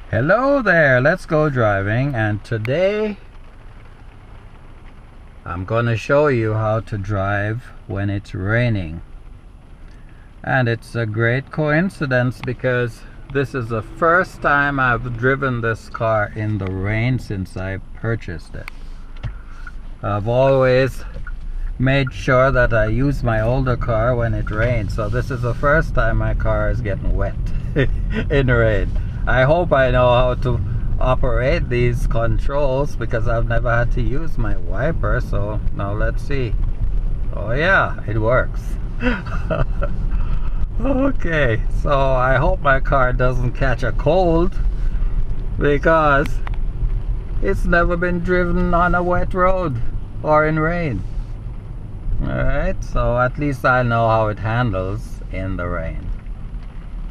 Hello there, let's go driving, and today I'm gonna show you how to drive when it's raining. And it's a great coincidence because this is the first time I've driven this car in the rain since I purchased it. I've always made sure that I use my older car when it rains, so this is the first time my car is getting wet in rain. I hope I know how to operate these controls because I've never had to use my wiper, so now let's see. Oh yeah, it works. Okay, so I hope my car doesn't catch a cold because it's never been driven on a wet road or in rain. Alright, so at least I know how it handles in the rain.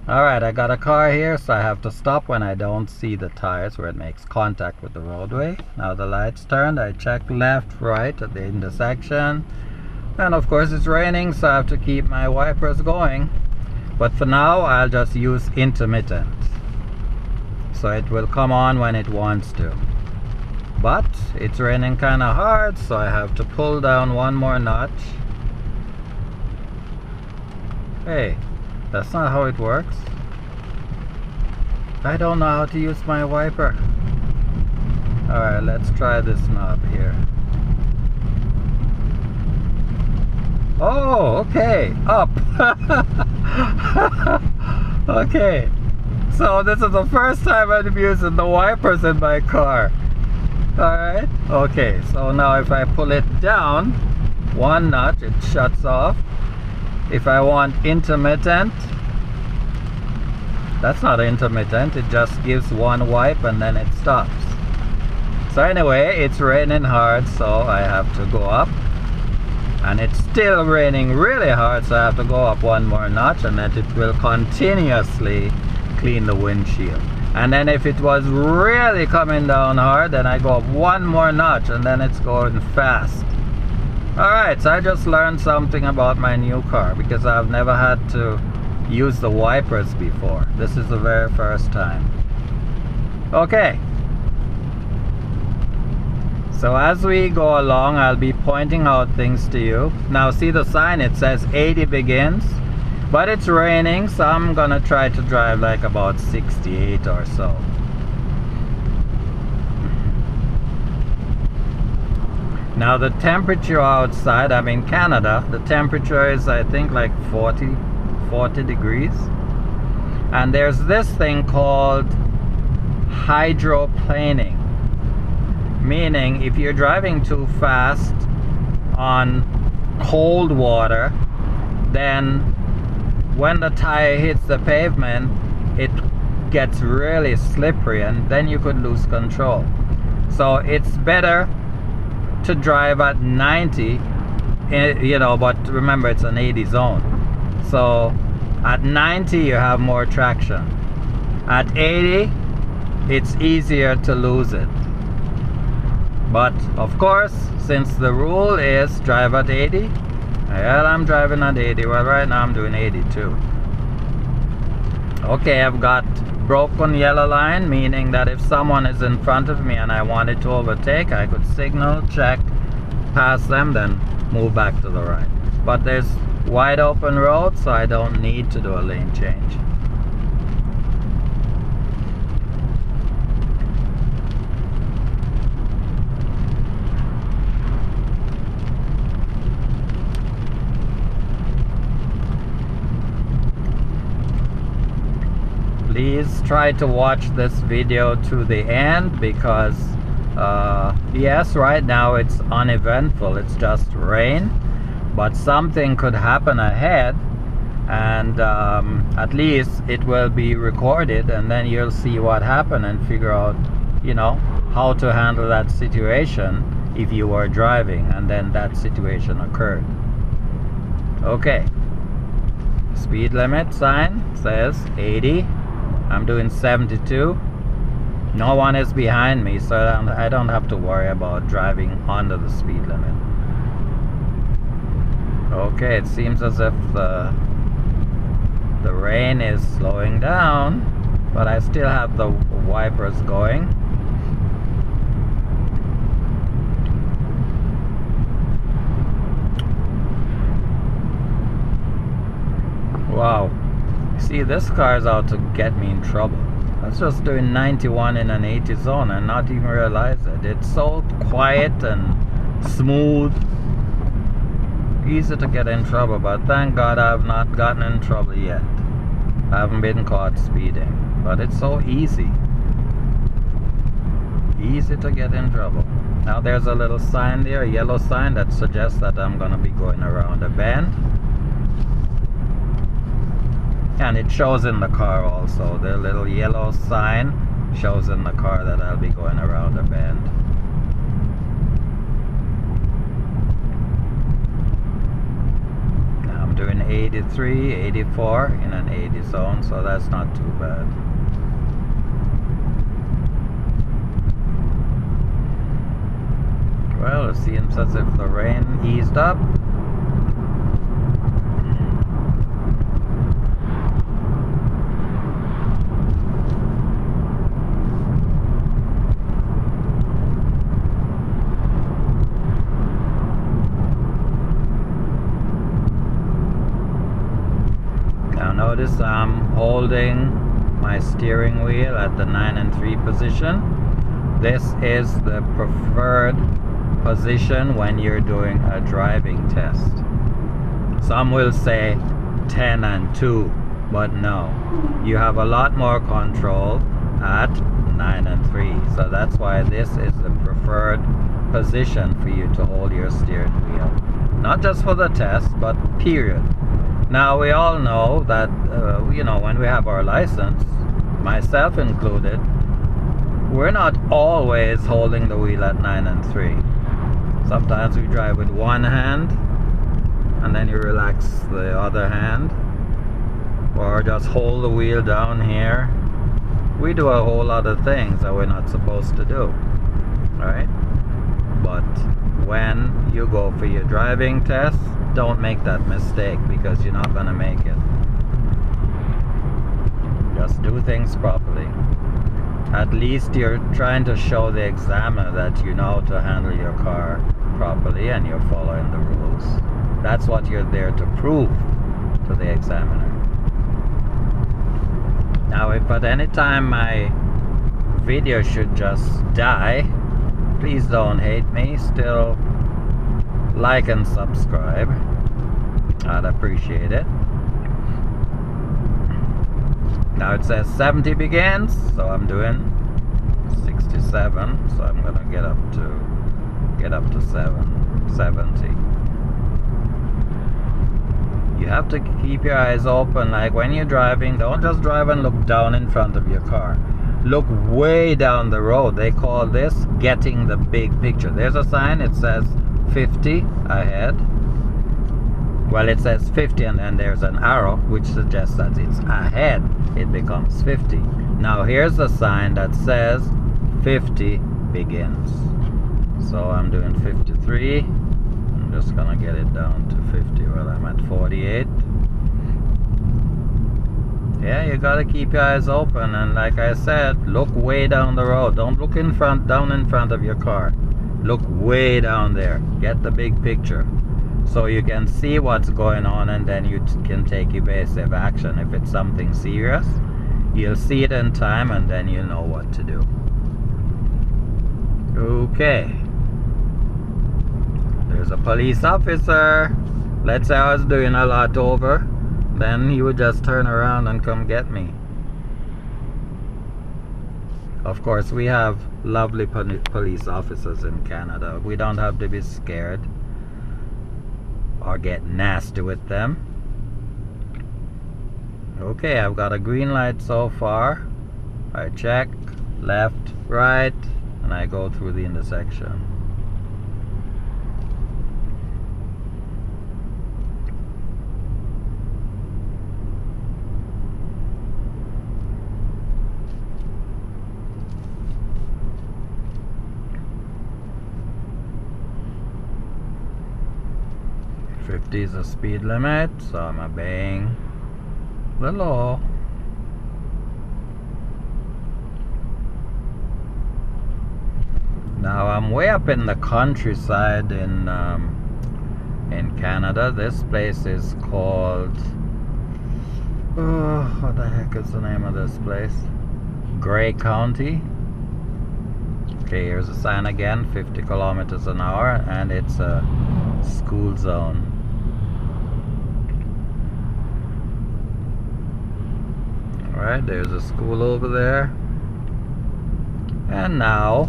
Alright, I got a car here, so I have to stop when I don't see the tires where it makes contact with the roadway. Now the light's turned, I check left, right at the intersection. And of course it's raining, so I have to keep my wipers going. But for now, I'll just use intermittent. So it will come on when it wants to. But it's raining kind of hard, so I have to pull down one more notch. Hey. That's not how it works. I don't know how to use my wiper. Alright, let's try this knob here. Oh, okay. Up. Okay. So this is the first time I'm using the wipers in my car. Alright. Okay, so now if I pull it down one notch, it shuts off. If I want intermittent, that's not intermittent, it just gives one wipe and then it stops. So anyway, it's raining hard, so I have to go up. And it's still raining really hard, so I have to go up one more notch, and then it will continuously clean the windshield. And then if it was really coming down hard, then I go up one more notch and then it's going fast. Alright, so I just learned something about my new car because I've never had to use the wipers before. This is the very first time. Okay. So as we go along, I'll be pointing out things to you. Now see the sign, it says 80 begins. But it's raining, so I'm gonna try to drive like about 68 or so. Now the temperature outside, I'm in Canada, the temperature is I think like 40 degrees. And there's this thing called hydroplaning. Meaning if you're driving too fast on cold water, then when the tire hits the pavement, it gets really slippery and then you could lose control. So it's better to drive at 90, you know, but remember it's an 80 zone. So at 90 you have more traction. At 80 it's easier to lose it. But of course, since the rule is drive at 80, well, I'm driving at 80. Well, right now I'm doing 82. Okay, I've got broken yellow line, meaning that if someone is in front of me and I wanted to overtake, I could signal, check, pass them, then move back to the right. But there's wide open road, so I don't need to do a lane change. Please try to watch this video to the end because yes, right now it's uneventful, it's just rain, but something could happen ahead, and at least it will be recorded, and then you'll see what happened and figure out, you know, how to handle that situation if you were driving and then that situation occurred. Okay, speed limit sign says 80. I'm doing 72. No one is behind me, so I don't have to worry about driving under the speed limit. Okay, it seems as if the rain is slowing down. but I still have the wipers going. Wow, see, this car is out to get me in trouble. I was just doing 91 in an 80 zone and not even realize it. It's so quiet and smooth, easy to get in trouble, but thank God I've not gotten in trouble yet. I haven't been caught speeding, but it's so easy to get in trouble. Now there's a little sign there, a yellow sign that suggests that I'm gonna be going around a bend. And it shows in the car also. The little yellow sign shows in the car that I'll be going around a bend. Now I'm doing 83, 84 in an 80 zone, so that's not too bad. Well, it seems as if the rain eased up. Notice I'm holding my steering wheel at the 9 and 3 position. This is the preferred position when you're doing a driving test. Some will say 10 and 2, but no. You have a lot more control at 9 and 3. So that's why this is the preferred position for you to hold your steering wheel. Not just for the test, but period. Now we all know that, you know, when we have our license, myself included, we're not always holding the wheel at 9 and 3. Sometimes we drive with one hand, and then you relax the other hand, or just hold the wheel down here. We do a whole lot of things that we're not supposed to do, right? But when you go for your driving test, don't make that mistake, because you're not gonna make it. Just do things properly. At least you're trying to show the examiner that you know to handle your car properly and you're following the rules. That's what you're there to prove to the examiner. Now, if at any time my video should just die, please don't hate me. Still like and subscribe. I'd appreciate it. Now it says 70 begins, so I'm doing 67, so I'm gonna get up to 70. You have to keep your eyes open. Like when you're driving, don't just drive and look down in front of your car. Look way down the road. They call this getting the big picture. There's a sign, it says 50 ahead. Well, it says 50 and then there's an arrow which suggests that it's ahead. It becomes 50. Now here's a sign that says 50 begins. So I'm doing 53. I'm just gonna get it down to 50. Well, I'm at 48. Yeah, you gotta keep your eyes open, and like I said, look way down the road. Don't look down in front of your car. Look way down there. Get the big picture, so you can see what's going on, and then you can take evasive action. If it's something serious, you'll see it in time, and then you know what to do. Okay. There's a police officer. Let's say I was doing a lot over, then he would just turn around and come get me. Of course, we have lovely police officers in Canada. We don't have to be scared or get nasty with them. Okay, I've got a green light so far. I check left, right, and I go through the intersection. Fifty is the speed limit, so I'm obeying the law. Now I'm way up in the countryside in Canada. This place is called, oh, what the heck is the name of this place? Gray County. Okay, here's a sign again, 50 kilometers an hour, and it's a school zone. Alright, there's a school over there. And now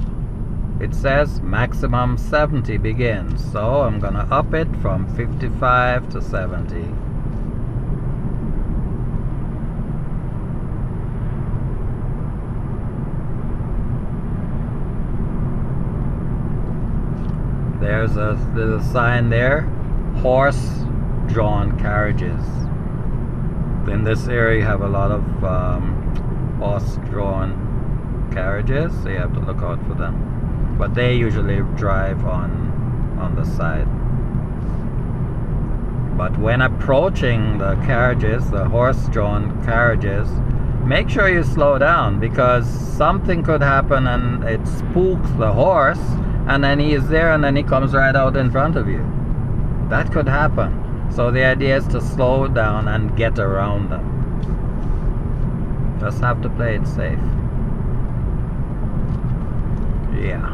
it says maximum 70 begins, so I'm gonna up it from 55 to 70. There's a little sign there, horse-drawn carriages. In this area you have a lot of horse-drawn carriages, so you have to look out for them. But they usually drive on the side. But when approaching the carriages, the horse-drawn carriages, make sure you slow down, because something could happen and it spooks the horse, and then he is there and then he comes right out in front of you. That could happen. So the idea is to slow down and get around them. Just have to play it safe. Yeah.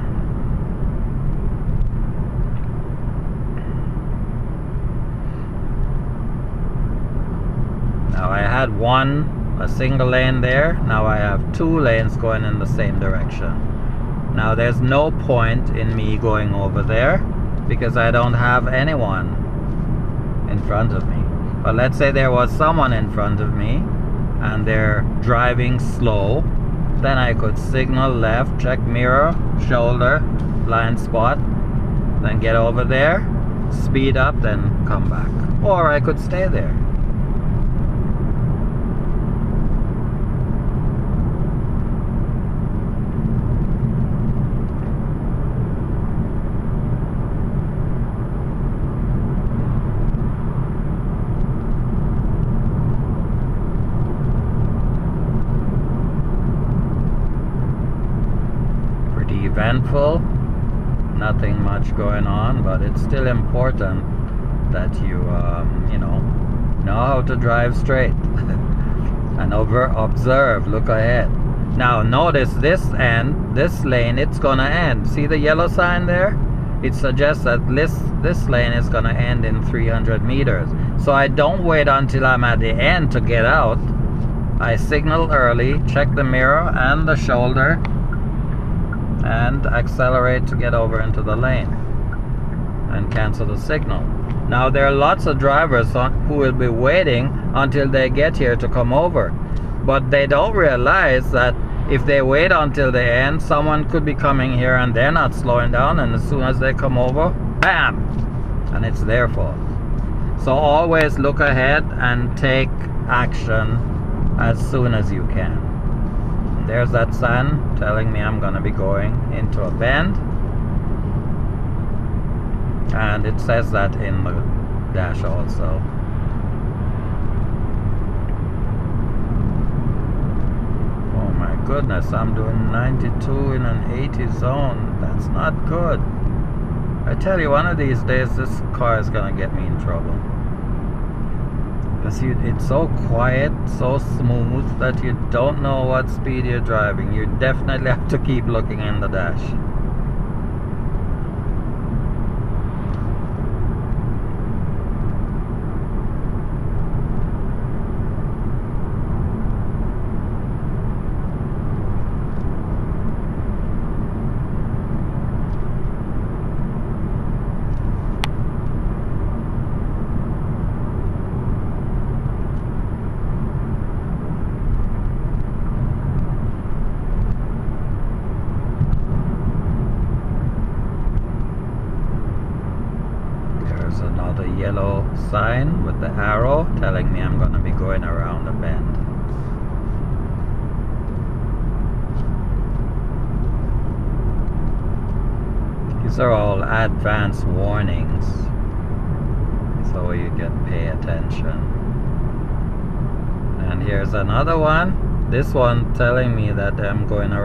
Now I had a single lane there. Now I have 2 lanes going in the same direction. Now there's no point in me going over there because I don't have anyone in front of me. But let's say there was someone in front of me and they're driving slow, then I could signal left, check mirror, shoulder, blind spot, then get over there, speed up, then come back. Or I could stay there. Eventful, nothing much going on, but it's still important that you know how to drive straight and observe, look ahead. Now notice this lane, it's gonna end. See the yellow sign there? It suggests that this lane is gonna end in 300 meters. So I don't wait until I'm at the end to get out. I signal early, check the mirror and the shoulder, and accelerate to get over into the lane and cancel the signal. Now there are lots of drivers who will be waiting until they get here to come over, but they don't realize that if they wait until the end, someone could be coming here and they're not slowing down, and as soon as they come over, bam, and it's their fault. So always look ahead and take action as soon as you can. There's that sign telling me I'm gonna be going into a bend, and it says that in the dash also. Oh my goodness, I'm doing 92 in an 80 zone. That's not good. I tell you, one of these days this car is gonna get me in trouble. It's so quiet, so smooth that you don't know what speed you're driving. You definitely have to keep looking in the dash. Another yellow sign with the arrow telling me I'm going to be going around a bend. These are all advanced warnings, so you can pay attention. And here's another one. This one telling me that I'm going around